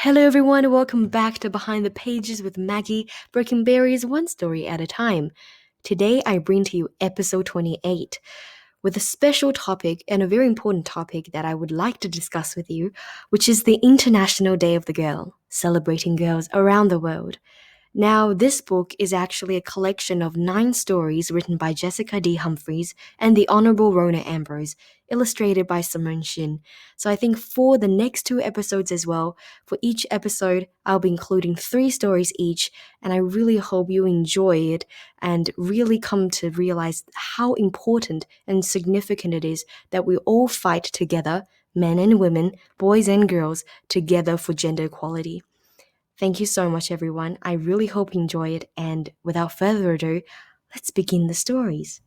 Hello, everyone. Welcome back to Behind the Pages with Maggie, breaking barriers one story at a time. Today, I bring to you episode 28 with a special topic and a very important topic that I would like to discuss with you, which is the International Day of the Girl, celebrating girls around the world. Now, this book is actually a collection of 9 stories written by Jessica D. Humphreys and the Honorable Rona Ambrose, illustrated by Simone Shin. So I think for the next 2 episodes as well, for each episode, I'll be including 3 stories each, and I really hope you enjoy it and really come to realize how important and significant it is that we all fight together, men and women, boys and girls, together for gender equality. Thank you so much, everyone. I really hope you enjoy it. And without further ado, let's begin the stories.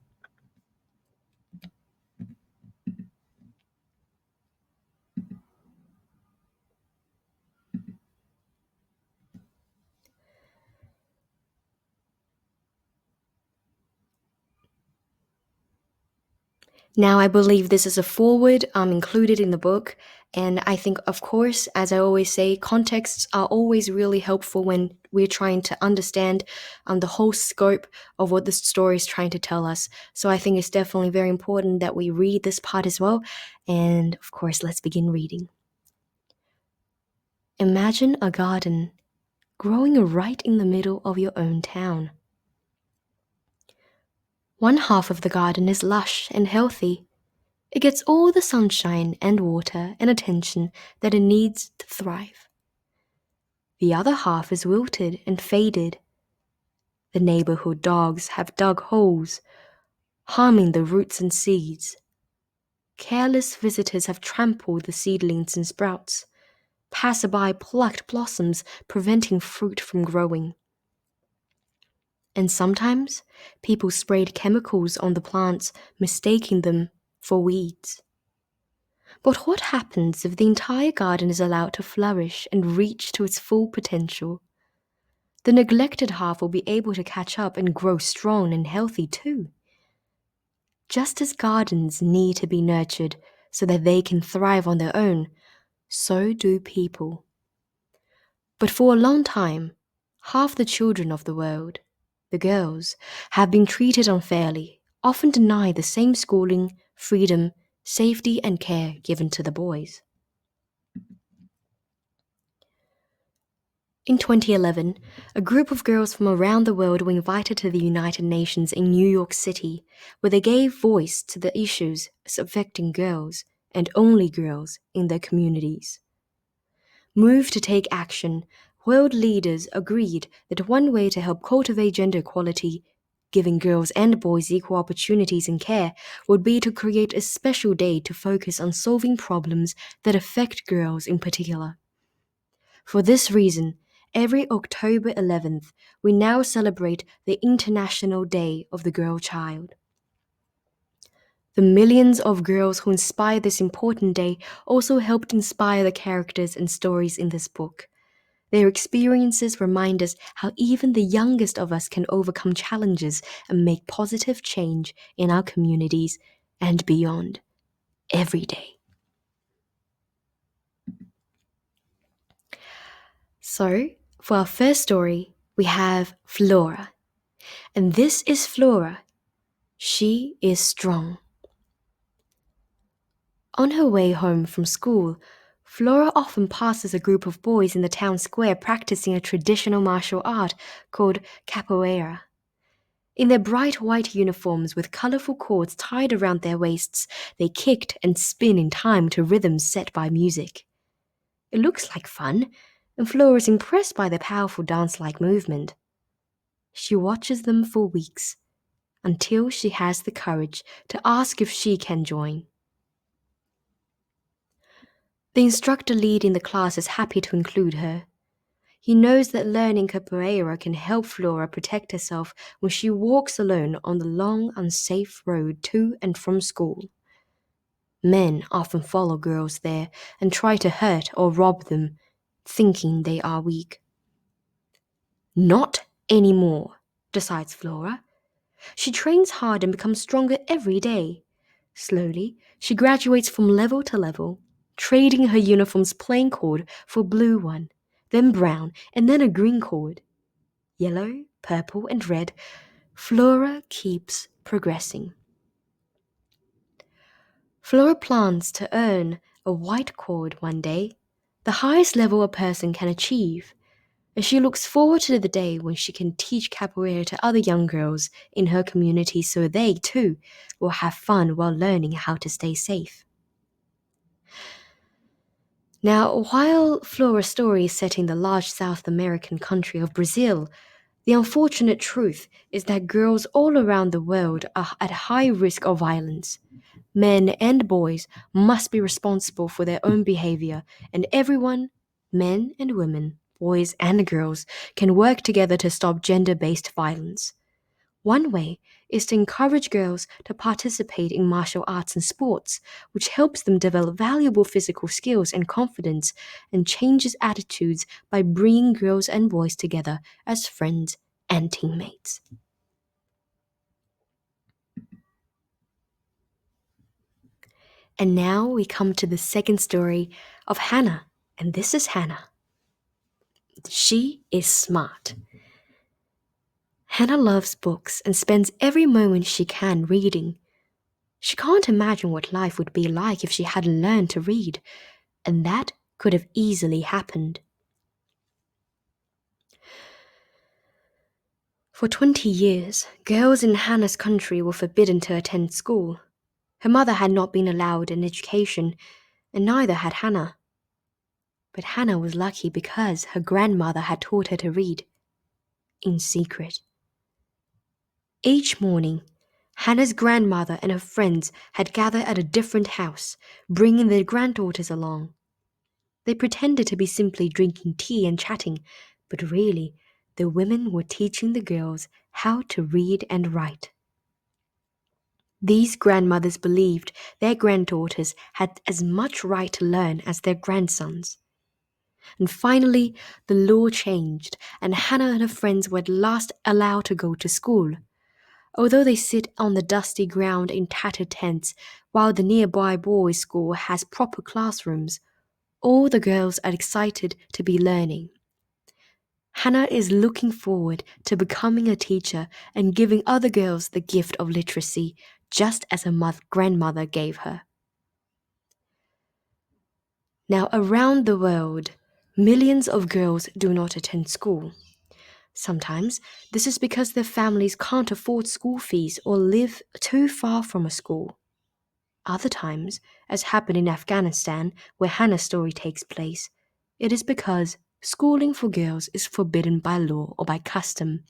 Now, I believe this is a foreword included in the book. And I think, of course, as I always say, contexts are always really helpful when we're trying to understand the whole scope of what the story is trying to tell us. So I think it's definitely very important that we read this part as well. And of course, let's begin reading. Imagine a garden growing right in the middle of your own town. One half of the garden is lush and healthy. It gets all the sunshine and water and attention that it needs to thrive. The other half is wilted and faded. The neighborhood dogs have dug holes, harming the roots and seeds. Careless visitors have trampled the seedlings and sprouts. Passerby plucked blossoms, preventing fruit from growing. And sometimes people sprayed chemicals on the plants, mistaking them for weeds. But what happens if the entire garden is allowed to flourish and reach to its full potential? The neglected half will be able to catch up and grow strong and healthy too. Just as gardens need to be nurtured so that they can thrive on their own, so do people. But for a long time, half the children of the world, the girls, have been treated unfairly, often denied the same schooling, freedom, safety and care given to the boys. In 2011, a group of girls from around the world were invited to the United Nations in New York City, where they gave voice to the issues affecting girls, and only girls, in their communities. Moved to take action, world leaders agreed that one way to help cultivate gender equality, giving girls and boys equal opportunities in care, would be to create a special day to focus on solving problems that affect girls in particular. For this reason, every October 11th, we now celebrate the International Day of the Girl Child. The millions of girls who inspired this important day also helped inspire the characters and stories in this book. Their experiences remind us how even the youngest of us can overcome challenges and make positive change in our communities and beyond, every day. So, for our first story, we have Flora. And this is Flora. She is strong. On her way home from school, Flora often passes a group of boys in the town square practicing a traditional martial art called capoeira. In their bright white uniforms with colorful cords tied around their waists, they kicked and spin in time to rhythms set by music. It looks like fun, and Flora is impressed by their powerful dance-like movement. She watches them for weeks, until she has the courage to ask if she can join. The instructor leading the class is happy to include her. He knows that learning capoeira can help Flora protect herself when she walks alone on the long, unsafe road to and from school. Men often follow girls there and try to hurt or rob them, thinking they are weak. Not anymore, decides Flora. She trains hard and becomes stronger every day. Slowly, she graduates from level to level, trading her uniform's plain cord for blue one, then brown, and then a green cord. Yellow, purple, and red, Flora keeps progressing. Flora plans to earn a white cord one day, the highest level a person can achieve, and she looks forward to the day when she can teach capoeira to other young girls in her community so they, too, will have fun while learning how to stay safe. Now, while Flora's story is set in the large South American country of Brazil, the unfortunate truth is that girls all around the world are at high risk of violence. Men and boys must be responsible for their own behavior, and everyone, men and women, boys and girls, can work together to stop gender-based violence. One way is to encourage girls to participate in martial arts and sports, which helps them develop valuable physical skills and confidence and changes attitudes by bringing girls and boys together as friends and teammates. And now we come to the second story of Hannah, and this is Hannah. She is smart. Hannah loves books and spends every moment she can reading. She can't imagine what life would be like if she hadn't learned to read, and that could have easily happened. For 20 years, girls in Hannah's country were forbidden to attend school. Her mother had not been allowed an education, and neither had Hannah. But Hannah was lucky because her grandmother had taught her to read, in secret. Each morning, Hannah's grandmother and her friends had gathered at a different house, bringing their granddaughters along. They pretended to be simply drinking tea and chatting, but really, the women were teaching the girls how to read and write. These grandmothers believed their granddaughters had as much right to learn as their grandsons. And finally, the law changed, and Hannah and her friends were at last allowed to go to school. Although they sit on the dusty ground in tattered tents, while the nearby boys' school has proper classrooms, all the girls are excited to be learning. Hannah is looking forward to becoming a teacher and giving other girls the gift of literacy, just as her grandmother gave her. Now, around the world, millions of girls do not attend school. Sometimes this is because their families can't afford school fees or live too far from a school. Other times, as happened in Afghanistan, where Hannah's story takes place, it is because schooling for girls is forbidden by law or by custom.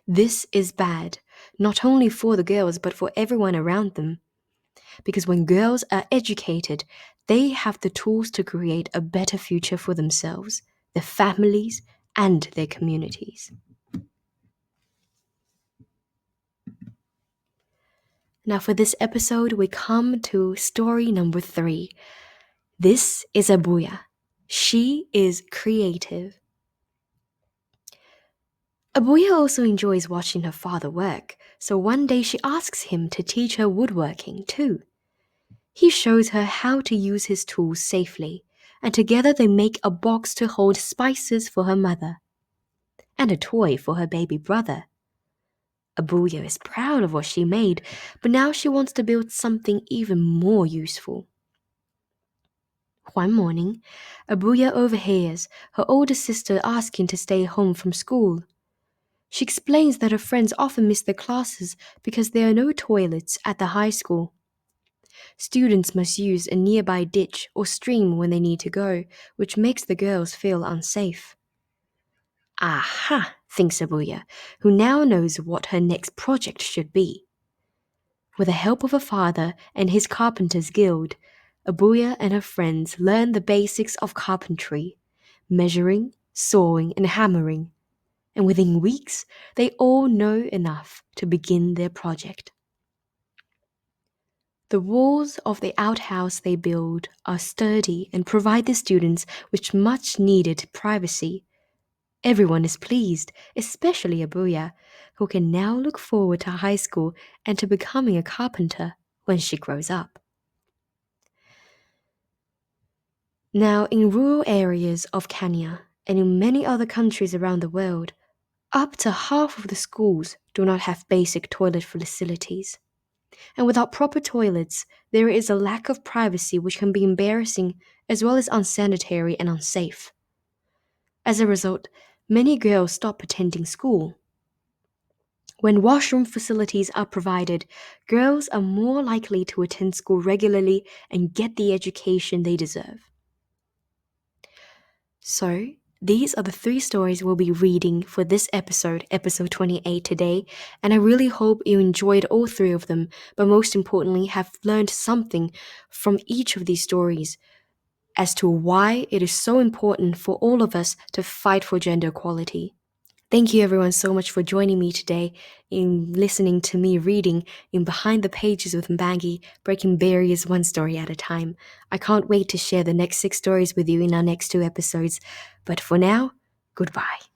This is bad, not only for the girls but for everyone around them. Because when girls are educated, they have the tools to create a better future for themselves, their families, and their communities. Now for this episode, we come to story number 3. This is Abuja. She is creative. Abuja also enjoys watching her father work, so one day she asks him to teach her woodworking too. He shows her how to use his tools safely, and together they make a box to hold spices for her mother, and a toy for her baby brother. Abuja is proud of what she made, but now she wants to build something even more useful. One morning, Abuja overhears her older sister asking to stay home from school. She explains that her friends often miss their classes because there are no toilets at the high school. Students must use a nearby ditch or stream when they need to go, which makes the girls feel unsafe. Aha, thinks Abuja, who now knows what her next project should be. With the help of her father and his carpenters' guild, Abuja and her friends learn the basics of carpentry, measuring, sawing, and hammering. And within weeks, they all know enough to begin their project. The walls of the outhouse they build are sturdy and provide the students with much needed privacy. Everyone is pleased, especially Abuja, who can now look forward to high school and to becoming a carpenter when she grows up. Now, in rural areas of Kenya and in many other countries around the world, up to half of the schools do not have basic toilet facilities. And without proper toilets, there is a lack of privacy which can be embarrassing as well as unsanitary and unsafe. As a result, many girls stop attending school. When washroom facilities are provided, girls are more likely to attend school regularly and get the education they deserve. So, these are the 3 stories we'll be reading for this episode 28 today, and I really hope you enjoyed all 3 of them, but most importantly, have learned something from each of these stories as to why it is so important for all of us to fight for gender equality. Thank you everyone so much for joining me today in listening to me reading in Behind the Pages with Mbangi, breaking barriers one story at a time. I can't wait to share the next 6 stories with you in our next 2 episodes. But for now, goodbye.